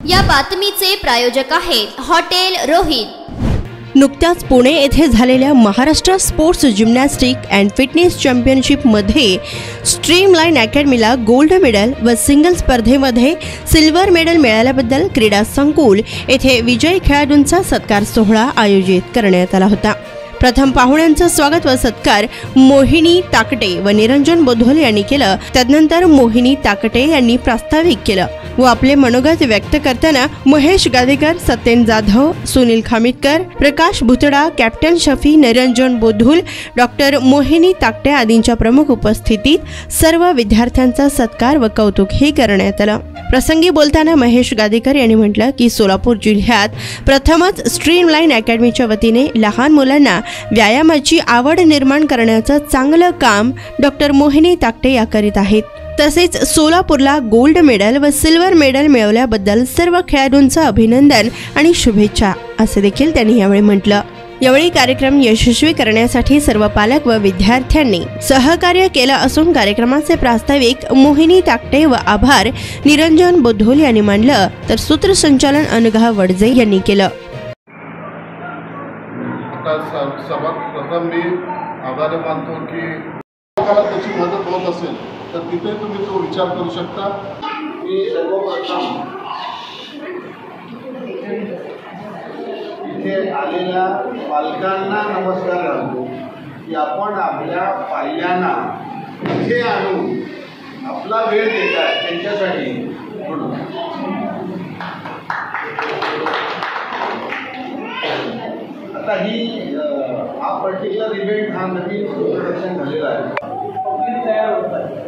या बातमीचे प्रायोजक आहेत हॉटेल रोहित। नुकत्याच पुणे येथे झालेल्या Maharashtra sports gymnastic and fitness championship मध्ये स्ट्रीमलाइन अकॅडमीला गोल्ड मेडल व सिंगल स्पर्धेमध्ये सिल्वर मेडल मिळाल्याबद्दल क्रीडा संकुल येथे विजयी खेळाडूंचा सत्कार सोहळा आयोजित करण्यात आला होता। प्रथम पाहुण्यांचं स्वागत व सत्कार मोहिनी ताकटे व निरंजन बोधोल यांनी केलं। त्यानंतर मोहिनी ताकटे यांनी प्रास्ताविक केलं व आपले मनोगत व्यक्त करताना महेश गादेकर, सत्येन जाधव, सुनील खामितकर, प्रकाश भुतडा, कॅप्टन शफी, निरंजन बोधोल, डॉक्टर मोहिनी ताकटे आदींच्या प्रमुख उपस्थितीत सर्व विद्यार्थ्यांचा सत्कार व कौतुक हे करण्यात आलं। प्रसंगी बोलताना महेश गादेकर यांनी म्हटलं की सोलापूर जिल्ह्यात प्रथमच स्ट्रीमलाइन अकॅडमीच्या वतीने लहान मुलांना व्यायामाची आवड निर्माण करण्याचं चांगलं काम डॉक्टर मोहिनी ताकटे या करीत आहेत। तसेच सोलापूरला गोल्ड मेडल व सिल्वर मेडल मिळवल्याबद्दल सर्व खेळाडूंचं अभिनंदन आणि शुभेच्छा असे देखील त्यांनी यावेळी म्हटलं। यावेळी कार्यक्रम यशस्वी करण्यासाठी सर्व पालक व विद्यार्थ्यांनी सहकार्य केलं असून कार्यक्रमाचे प्रास्ताविक मोहिनी ताकटे व आभार निरंजन बोधोल यांनी मानलं, तर सूत्रसंचालन अनघा वडजे यांनी केलं। प्रथम मी आभार मानतो की त्याची मदत होत असेल तर तिथे तुम्ही तो विचार करू शकता की सर्वप्रथम इथे आलेल्या पालकांना नमस्कार करतो की आपण आपल्या पाल्यांना इथे आणून आपला वेळ देताय त्यांच्यासाठी म्हणून। आता हा पर्टिक्युलर इव्हेंट हा नवीन इंट्रोडक्शन झालेला आहे, तयार होत आहे।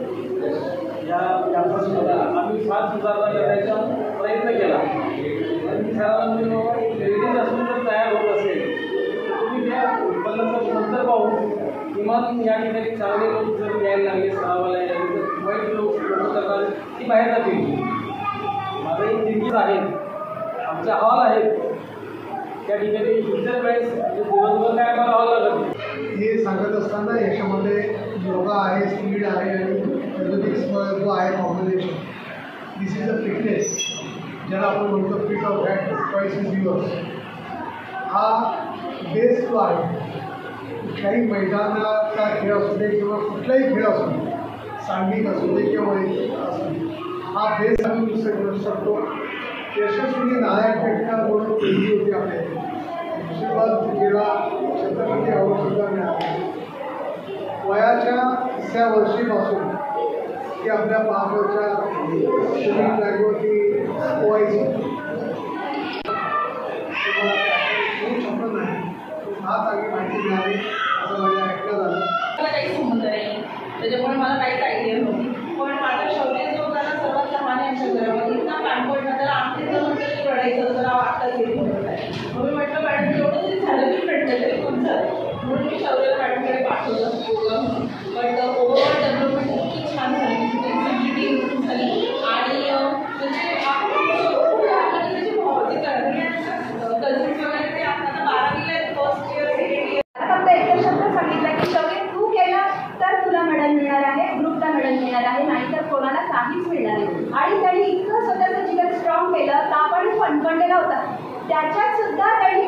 या कॅम्पसमध्ये आम्ही फार सुधारणा करण्याचा प्रयत्न केला आणि लेडीज असून जर तयार होत असेल तर तुम्ही त्या उत्पन्नाचं नंतर पाहून किमान या ठिकाणी चांगले लोक जर यायला लागले, सरावाला यायला लागले तर वाईट लोक करणारे ती बाहेर जातील। माझं एक दिग्गज आहेत, आमचे हॉल आहेत, त्या ठिकाणी इतर वेळेस दिवसभर काय आम्हाला हॉल लागत हे सांगत असताना याच्यामध्ये योगा आहे, स्पीड आहे आणि एरोबिक्स जो आहे combination, this is a fitness ज्याला आपण म्हणतो fit of that twice is yours. हा बेस जो आहे कुठल्याही मैदानाचा खेळ असू दे किंवा कुठलाही खेळ असू दे, सांघिक असू दे किंवा असू दे, हा बेस आम्ही करू शकतो। यशस्वी नारायण पेटकर म्हणून केली होती आपल्या आशीर्वाद जिल्हा छत्रपती अवॉर्डसुद्धा मिळाला। वयाच्या 3व्या वर्षीपासून ती आपल्या महाराष्ट्राच्या शरीर जागेवरती पोहायची शब्द नाही, हा चांगली माहिती मिळाली असं माझ्या ऐकलं झालं। मला काही संबंध नाही, त्याच्यामुळे मला काहीच आयडिया नव्हती, पण माझा शौर्य जो होता ना सर्वात लहान यांच्या घरामध्ये इतका कानपड त्याला आमचे जर म्हटलं रडायचं जरा वाटतं घेत होतं आहे म्हणून म्हटलं मॅडम एवढं तरी झालं मी म्हटलं तरी कोण झालं म्हणून मी शौर्याला मॅडमकडे पाठवलं बट ओव्हरऑल डेव्हलपमेंट इतकी छान झाली, फ्लेक्सिबिलिटी इम्प्रूव्ह झाली आणि म्हणजे त्याची भौतिक कल्चर वगैरे ते आपल्याला 12वीला फर्स्ट इयर सेकंड इयर फक्त एकच शब्द सांगितला की शौर्य तू केला तर तुला मेडल मिळणार आहे, ग्रुपला मेडल मिळणार आहे, नाहीतर कोणाला काहीच मिळणार नाही। आणि त्यांनी इतकं स्वतःचं जिगर स्ट्रॉंग केलं तर आपण फणफणलेला होता, त्याच्यात सुद्धा त्यांनी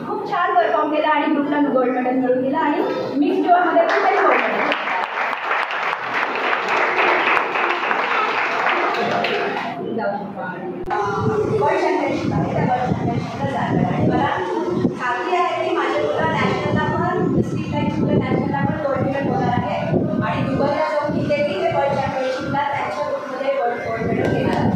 खूप छान परफॉर्म केला आणि ग्रुपला गोल्ड मेडल मिळवून दिला आणि मिक्स डोअरमध्ये पण त्यांनी गोल्ड मेडल। वर्ल्ड चॅम्पियनशिप आहे, त्या वर्ल्ड चॅम्पियनशिपला जाणार आणि मला खात्री आहे की माझ्या मुला नॅशनलला पण स्ट्रीटलाईनला नॅशनलला पण गोल्ड मेडल होणार आहे आणि दुबईला जाऊन तिथेही ते वर्ल्ड चॅम्पियनशिपला त्यांच्या ग्रुपमध्ये गोल्ड मेडल घेणार आहे।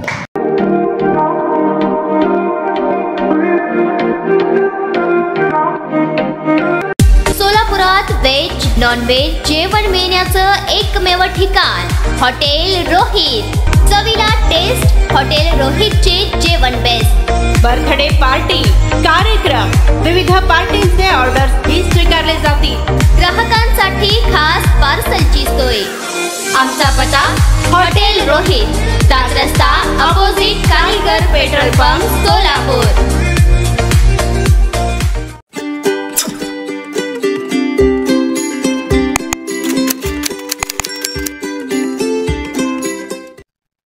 सोलापुरात व्हेज नॉन व्हेज जेवण मिळण्याचं एकमेव ठिकाण हॉटेल रोहित। चवीला टेस्ट हॉटेल रोहितचे जेवण बेस्ट। बर्थडे पार्टी, कार्यक्रम, विविध पार्टींचे ऑर्डर्स ही स्वीकारले जातील। ग्राहकांसाठी खास पार्सलची सोय। आमचा पत्ता हॉटेल रोहित, 7 रस्ता अपोजिट कारीगर पेट्रोल पंप, सोलापूर।